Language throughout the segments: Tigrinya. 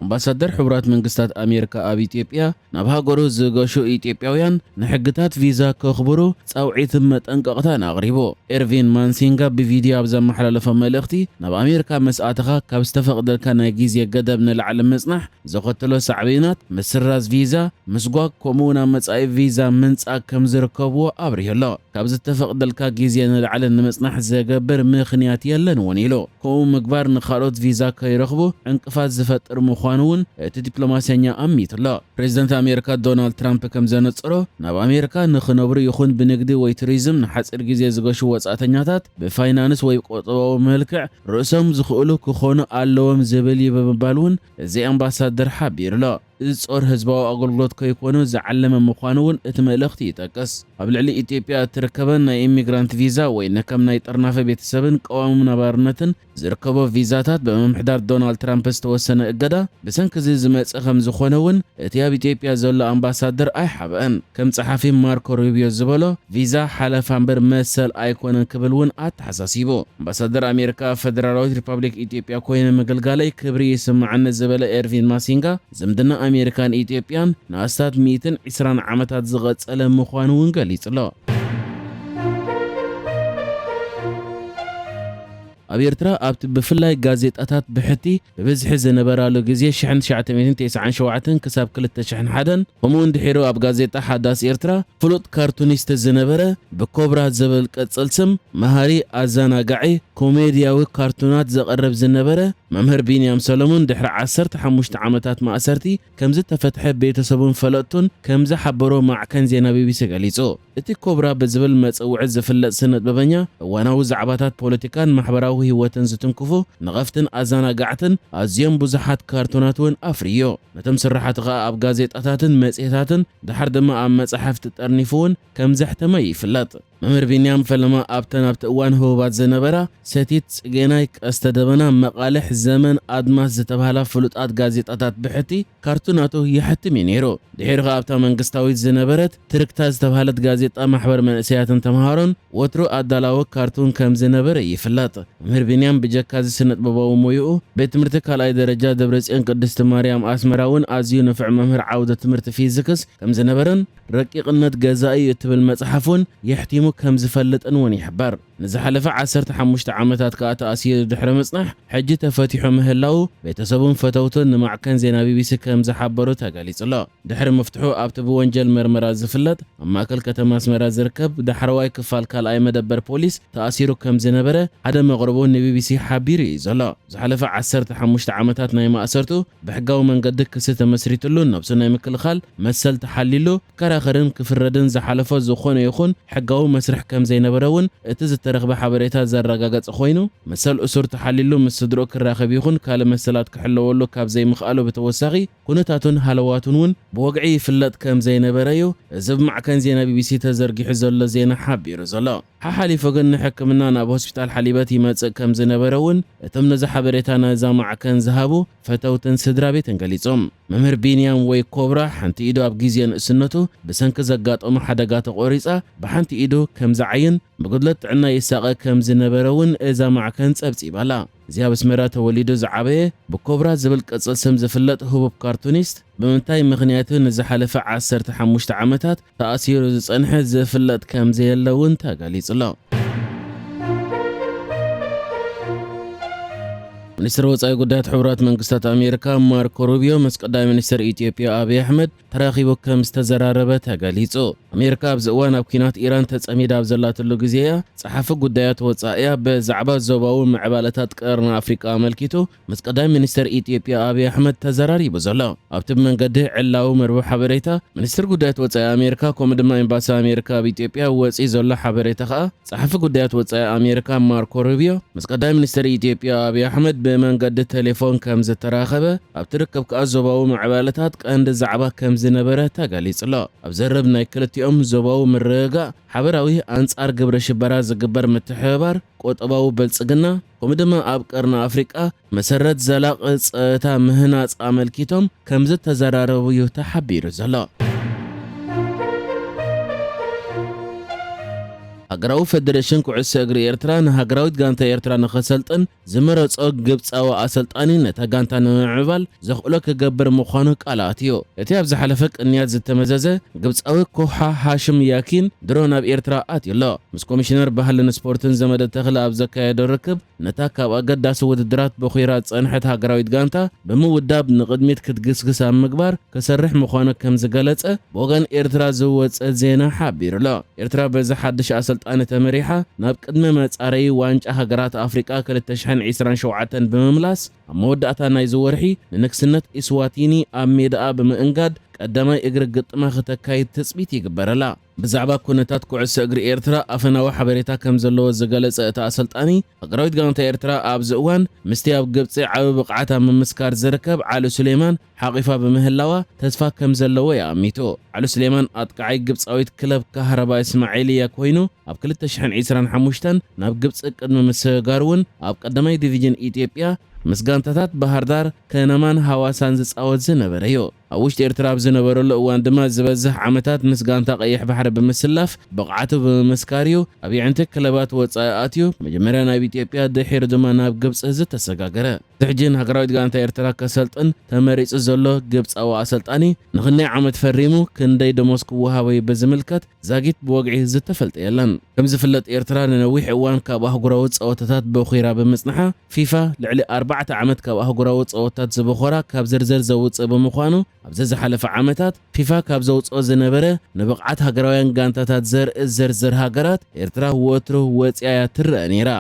ኣምባሳደር ሕቡራት መንግስታት ኣሜሪካ ኣብ ኢትዮጵያ ናብ ሃገሩ ዝገሹ ኢትዮጵያውያን ንሕግታት ቪዛ ከኽብሩ ጻውዒትን መጠንቀቕታን ኣቕሪቡ። ኤርቪን ማንሲንጋ ብቪድዮ ኣብ ዘመሓላለፈ መልእኽቲ ናብ ኣሜሪካ መስኣትኻ ካብ ዝተፈቕደልካ ናይ ግዜ ገደብ ንላዕሊ ምጽናሕ ዘኸተሎ ሳዕቤናት ምስራዝ ቪዛ ምስጓግ ከምኡ'ውን ኣብ መጻኢ ቪዛ ምንጻግ ከም ዝርከብዎ ኣብሪሁ ኣሎ። ካብ ዝተፈቕደልካ ግዜ ንላዕሊ ንምጽናሕ ዘገብር ምኽንያት የለን እውን ኢሉ። ከምኡ ምግባር ንኻልኦት ቪዛ ከይረኽቡ ዕንቅፋት ዝፈጥር ምዃኑ እውን እቲ ዲፕሎማስያኛ ኣሚቱ ኣሎ። ፕሬዚደንት ኣሜሪካ ዶናልድ ትራምፕ ከም ዘነጽሮ ናብ ኣሜሪካ ንኽነብሩ ይኹን ብንግዲ ወይ ቱሪዝም ንሓፂር ግዜ ዝገሹ ወጻእተኛታት ብፋይናንስ ወይ ቁጠባዊ መልክዕ ርእሶም ዝኽእሉ ክኾኑ ኣለዎም ዝብል እዩ ብምባል እውን እዚ ኣምባሳደር ሓቢሩ ኣሎ። እዚ ጾር ህዝባዊ ኣገልግሎት ከይኮኑ ዝዓለመ ምዃኑ እውን እቲ መልእኽቲ ይጠቅስ። ኣብ ልዕሊ ኢትዮጵያ እትርከበን ናይ ኢሚግራንት ቪዛ ወይ ነከም ናይ ጠርናፈ ቤተሰብን ቀዋሚ ነባርነትን ዝርከቦ ቪዛታት ብምምሕዳር ዶናልድ ትራምፕ ዝተወሰነ እገዳ ብሰንኪ እዚ ዝመጽእ ከም ዝኾነ እውን እቲ ኣብ ኢትዮጵያ ዘሎ ኣምባሳደር ኣይሓበአን። ከም ጸሓፊ ማርኮ ሩቢዮ ዝበሎ ቪዛ ሓለፋ እምበር መሰል ኣይኮነን ክብል እውን ኣተሓሳሲቡ። ኣምባሳደር ኣሜሪካ ፌደራላዊት ሪፐብሊክ ኢትዮጵያ ኮይነ ምግልጋለይ ክብሪ ይስምዓኒ ዝበለ ኤርቪን ማሲንጋ ዝምድና ኣሜሪካን ኢትዮጵያን ንኣስታት 120 ዓመታት ዝቐጸለ ምዃኑ እውን ገሊጹ ኣሎ። ኣብ ኤርትራ ኣብቲ ብፍላይ ጋዜጣታት ብሕቲ ብብዝሒ ዝነበራሉ ግዜ 1997 ክሳብ 2001 ከምኡውን ድሒሩ ኣብ ጋዜጣ ሓዳስ ኤርትራ ፍሉጥ ካርቱኒስት ዝነበረ ብኮብራ ዝብል ቅጽል ስም መሃሪ ኣዘናጋዒ ኮሜድያዊ ካርቱናት ዘቕርብ ዝነበረ መምህር ቢንያም ሰሎሞን ድሕሪ 15 ዓመታት ማእሰርቲ ከም ዝተፈትሐ ቤተሰቡን ፈለጡን ከም ዝሓበሮ ማዕከን ዜና ቢቢሲ ገሊጹ። እቲ ኮብራ ብዝብል መጽውዒ ዝፍለጥ ስነ-ጥበበኛ እዋናዊ ዛዕባታት ፖለቲካን ማሕበራዊ ህይወትን ዝትንክፉ ንቐፍትን ኣዘናጋዕትን ኣዝዮም ብዙሓት ካርቱናት እውን ኣፍርዮ። ነቶም ስራሓት ኸኣ ኣብ ጋዜጣታትን መጽሔታትን ድሓር ድማ ኣብ መጽሓፍቲ ጠርኒፉ እውን ከም ዘሕተመ ይፍለጥ። መምህር ቢንያም ፈለማ ኣብተን ኣብቲ እዋን ህቡባት ዝነበራ ሰቲት፣ ጽጌናይ፣ ቀስተ ደበና፣ መቃልሕ፣ ዘመን፣ ኣድማስ ዝተባሃላ ፍሉጣት ጋዜጣታት ብሕቲ ካርቱናቱ ይሕትም እዩ ነይሩ። ድሒሩ ኸ ኣብታ መንግስታዊት ዝነበረት ትርክታ ዝተባሃለት ጋዜጣ ማሕበር መንእሰያትን ተምሃሮን ወትሩ ኣዳላዊ ካርቱን ከም ዝነበረ ይፍለጥ። መምህር ቢንያም ብጀካዚ ስነ-ጥበባዊ ሞይኡ ቤት ትምህርቲ ካልኣይ ደረጃ ደብረጽዮን ቅድስቲ ማርያም ኣስመራ እውን ኣዝዩ ንፍዕ መምህር ዓውደ ትምህርቲ ፊዚክስ ከም ዝነበረን ረቂቕነት ገዛኢ እትብል መጽሓፉን የሕቲሙ ከም ዝፈልጥን እውን ይሕበር። ንዝሓለፈ 15 ዓመታት ከዓ ተኣሲሩ ድሕሪ ምጽናሕ ሕጂ ተፈቲሑ ምህላው ቤተሰቡን ፈተውቱን ንማዕከን ዜና ቢቢሲ ከም ዝሓበሩ ተገሊጹ ኣሎ። ድሕሪ መፍትሑ ኣብቲ ብወንጀል ምርመራ ዝፍለጥ ኣብ ማእከል ከተማ ኣስመራ ዝርከብ ዳሕረዋይ ክፋል ካልኣይ መደበር ፖሊስ ተኣሲሩ ከም ዝነበረ ሓደ መቕረቡ ንቢቢሲ ሓቢሩ እዩ ዘሎ። ዝሓለፈ 15 ዓመታት ናይ ማእሰርቱ ብሕጋዊ መንገዲ ክሲ ተመስሪትሉ ነብሱ ናይ ምክልኻል መሰል ተሓሊሉ ከራኸርን ክፍረድን ዝሓለፈ ዝኾነ ይኹን ሕጋዊ መስርሕ ከም ዘይነበረ እውን እቲ ዝተረኽበ ሓበሬታ ዘረጋገጸ ኮይኑ መሰል እሱር ተሓሊሉ ምስ ስድሮ ክራኸብ ይኹን ካልእ መሰላት ክሕለወሉ ካብ ዘይምኽኣሉ ብተወሳኺ ኩነታቱን ሃለዋቱን እውን ብወግዒ ይፍለጥ ከም ዘይነበረ እዩ እዚ ብማዕከን ዜና ቢቢሲ ተዘርጊሑ ዘሎ ዜና ሓቢሩ ዘሎ። ሓሓሊፉ ግን ንሕክምና ናብ ሆስፒታል ሓሊበት ይመጽእ ከም ዝነበረ እውን እቶም ነዚ ሓበሬታ ነዛ ማዕከን ዝሃቡ ፈተውትን ስድራ ቤትን ገሊጾም። መምህር ቢንያም ወይ ኮብራ ሓንቲ ኢዱ ኣብ ግዜ ንእስነቱ ብሰንኪ ዘጋጠሙ ሓደጋ ተቖሪጻ ብሓንቲ ኢዱ ከም ዝዓይን ብጉድለት ጥዕና ይሳቐ ከም ዝነበረ እውን እዛ ማዕከን ጸብጺባላ። እዚ ኣብ ኣስመራ ተወሊዱ ዝዓበየ ብኮብራ ዝብል ቅጽል ስም ዝፍለጥ ህቡብ ካርቱኒስት ብምንታይ ምኽንያቱ ንዝሓለፈ 15 ዓመታት ተኣሲሩ ዝጸንሐ ዝፍለጥ ከም ዘየለ እውን ተገሊጹ ኣሎ። ሚኒስትር ወጻኢ ጉዳያት ሕቡራት መንግስታት ኣሜሪካ ማርኮ ሩቢዮ ምስ ቀዳማይ ሚኒስትር ኢትዮጵያ ኣብይ ኣሕመድ ተራኺቡ ከም ዝተዘራረበ ተገሊጹ። ኣሜሪካ ኣብዚ እዋን ኣብ ኩናት ኢራን ተጸሚዳ ኣብ ዘላትሉ ግዜ ጸሓፊ ጉዳያት ወጻኢያ ብዛዕባ ዞባዊ ምዕባለታት ቀርኒ ኣፍሪቃ ኣመልኪቱ ምስ ቀዳማይ ሚኒስትር ኢትዮጵያ ኣብይ ኣሕመድ ተዘራሪቡ ዘሎ። ኣብቲ መንገዲ ዕላዊ መርበብ ሓበሬታ ሚኒስትር ጉዳያት ወጻኢ ኣሜሪካ ከምኡ ድማ ኤምባሲ ኣሜሪካ ኣብ ኢትዮጵያ ወፂ ዘሎ ሓበሬታ ኸኣ ጸሓፊ ጉዳያት ወጻኢ ኣሜሪካ ማርኮ ሩቢዮ ምስ ቀዳማይ ሚኒስትር ኢትዮጵያ ኣብይ ኣሕመድ ብመንገዲ ቴሌፎን ከም ዝተራኸበ ኣብ ትርከብ ከዓ ዞባዊ ምዕባለታት ቀንዲ ዛዕባ ከም ዝነበረ ተገሊጹ ኣሎ። ኣብ ዘረብ ናይ ክልቲኦም ዞባዊ ምርግጋእ ሓበራዊ ኣንጻር ግብረ ሽበራ ዝግበር ምትሕብባር ቆጠባዊ በልጽግና ከምኡ ድማ ኣብ ቀርኒ ኣፍሪቃ መሰረት ዘላቒ ጸጥታ ምህናጽ ኣመልኪቶም ከም ዝተዘራረቡ እዩ ተሓቢሩ ዘሎ። ሃገራዊ ፌደሬሽን ኩዕሶ እግሪ ኤርትራ ንሃገራዊት ጋንታ ኤርትራ ንኸሰልጥን ዝመረጾ ግብጻዊ ኣሰልጣኒ ነታ ጋንታ ንምዕባል ዘኽእሎ ክገብር ምዃኑ ቃላት እዩ። እቲ ኣብ ዝሓለፈ ቅንያት ዝተመዘዘ ግብጻዊ ኮሓ ሃሽም ያኪን ድሮ ናብ ኤርትራ ኣትዩሎ ምስ ኮሚሽነር ባህልን ስፖርትን ዘመደ ተኽሊ ኣብ ዘካየዶ ርክብ ነታ ካብ ኣገዳሲ ውድድራት በኺራ ጸንሐት ሃገራዊት ጋንታ ብምውዳብ ንቕድሚት ክትግስግስ ኣብ ምግባር ክሰርሕ ምዃኑ ከም ዝገለጸ ብወገን ኤርትራ ዝወፀ ዜና ሓቢሩሎ። ኤርትራ በዚ ሓድሽ ኣሰልጣኒ ተመሪሓ ናብ ቅድመ መጻረዪ ዋንጫ ሃገራት ኣፍሪቃ 2027 ብምምላስ ኣብ መወዳእታ ናይ ዝወርሒ ንንግስነት ኢስዋቲኒ ኣብ ሜዳኣ ብምእንጋድ ቀዳማይ እግሪ ግጥማ ከተካይድ ትጽቢት ይግበረላ። ብዛዕባ ኩነታት ኩዕሶ እግሪ ኤርትራ ኣፈናዊ ሓበሬታ ከም ዘለዎ ዝገለጸ እቲ ኣሰልጣኒ ሃገራዊት ጋንታ ኤርትራ ኣብዚ እዋን ምስቲ ኣብ ግብፂ ዓቢ ብቕዓት ኣብ ምምስካር ዝርከብ ዓሉ ሱሌማን ሓቒፋ ብምህላዋ ተስፋ ከም ዘለዎ ይኣሚቱ። ዓሉ ሱሌማን ኣጥቃዓይ ግብፃዊት ክለብ ካህረባ እስማዒልያ ኮይኑ ኣብ 2025 ናብ ግብፂ ቅድሚ ምስጋር እውን ኣብ ቀዳማይ ዲቪዥን ኢትዮጵያ ምስ ጋንታታት ባህር ዳር ከነማን ሃዋሳን ዝፃወት ዝነበረ እዩ። ኣብ ውሽጢ ኤርትራ ኣብ ዝነበረሉ እዋን ድማ ዝበዝሕ ዓመታት ምስ ጋንታ ቀይሕ ባሕሪ ብምስላፍ ብቕዓቱ ብምምስካር እዩ ኣብ ይዕንቲ ክለባት ወፃኢ ኣትዩ መጀመርያ ናብ ኢትዮጵያ ድሒሩ ድማ ናብ ግብፂ ዝተሰጋገረ። ሕጂ ሃገራዊት ጋንታ ኤርትራ ከሰልጥን ተመሪጹ ዘሎ ግብፃዊ ኣሰልጣኒ ንኽንደይ ዓመት ፈሪሙ ክንደይ ደሞዝ ክወሃቦ ብዝምልከት ዛጊት ብወግዒ ዝተፈልጠ የለን። ከም ዝፍለጥ ኤርትራ ንነዊሕ እዋን ካብ ኣህጉራዊ ፀወታታት በኺራ ብምጽናሓ ፊፋ ልዕሊ 4 ዓመት ካብ ኣህጉራዊ ፀወታታት ዝበኾራ ካብ ዝርዝር ዘውፅእ ብምዃኑ ኣብዚ ዝሓለፈ ዓመታት ፊፋ ካብ ዘውፅኦ ዝነበረ ንብቕዓት ሃገራውያን ጋንታታት ዘርኢ ዝርዝር ሃገራት ኤርትራ ወትሩ ወፂያ ትረአ ነይራ።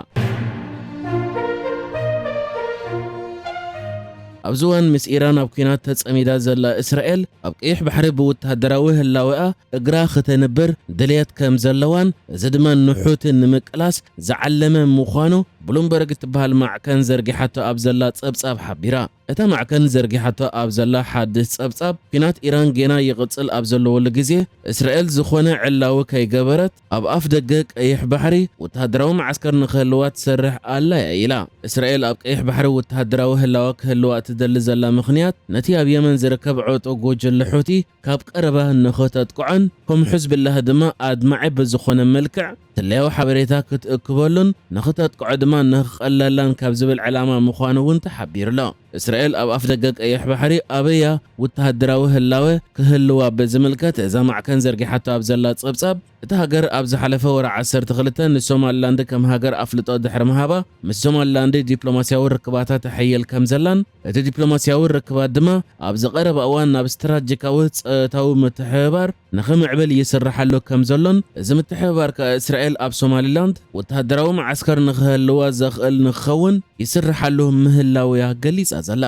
ኣብዚ እዋን ምስ ኢራን ኣብ ኩናት ተጸሚዳ ዘላ እስራኤል ኣብ ቀይሕ ባሕሪ ብወተሃደራዊ ህላዊኣ እግራ ከተነብር ድልየት ከም ዘለዋን እዚ ድማ ንሑትን ንምቅላስ ዝዓለመ ምዃኑ ብሉምበርግ እትበሃል ማዕከን ዘርጊሓቶ ኣብ ዘላ ጸብጻብ ሓቢራ። እታ ማዕከን ዘርጊሓቶ ኣብ ዘላ ሓድሽ ጸብጻብ ኩናት ኢራን ጌና ይቕጽል ኣብ ዘለወሉ ግዜ እስራኤል ዝኾነ ዕላዊ ከይገበረት ኣብ ኣፍ ደገ ቀይሕ ባሕሪ ወተሃደራዊ ማዓስከር ንኽህልዋ ትሰርሕ ኣላ ኢላ። እስራኤል ኣብ ቀይሕ ባሕሪ ወተሃደራዊ ህላዋ ክህልዋ ትደሊ ዘላ ምኽንያት ነቲ ኣብ የመን ዝርከብ ዕጡቕ ጎጅለ ሑቲ ካብ ቀረባ ንኽተጥቅዖን ከም ሕዝብላህ ድማ ኣድማዒ ብዝኾነ መልክዕ ትለያዊ ሓበሬታ ክትእክበሉን ንኽተጥቅዖ ድማ ንኽቐለላን ካብ ዝብል ዕላማ ምዃኑ እውን ተሓቢሩሎ። እስራኤል ኣብ ኣፍ ደገ ቀይሕ ባሕሪ ኣበያ ወተሃደራዊ ህላወ ክህልዋ ብዝምልከት እዛ ማዕከን ዘርጊሓቶ ኣብ ዘላ ጸብጻብ እቲ ሃገር ኣብ ዝሓለፈ ወርሒ 12 ንሶማሊላንድ ከም ሃገር ኣፍልጦ ድሕሪ ምሃባ ምስ ሶማሊላንድ ዲፕሎማስያዊ ርክባታት ተሓየል ከም ዘላን እቲ ዲፕሎማስያዊ ርክባት ድማ ኣብ ዝቐረበ እዋን ናብ ስትራቴጂካዊ ጸጥታዊ ምትሕብባር ንኽምዕብል ይስራሓሉ ከም ዘሎን እዚ ምትሕብባር ከእስራኤል ኣብ ሶማሊላንድ ወተሃደራዊ ማዓስከር ንኽህልዋ ዘኽእል ንኽኸውን ይስራሓሉ ምህላውያ ገሊጻ ዘላ።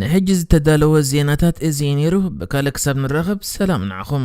ንሕጂ ዝተዳለወ ዜናታት እዚ ነይሩ። ብካልእ ክሳብ ንራኸብ ሰላም ንዓኹም።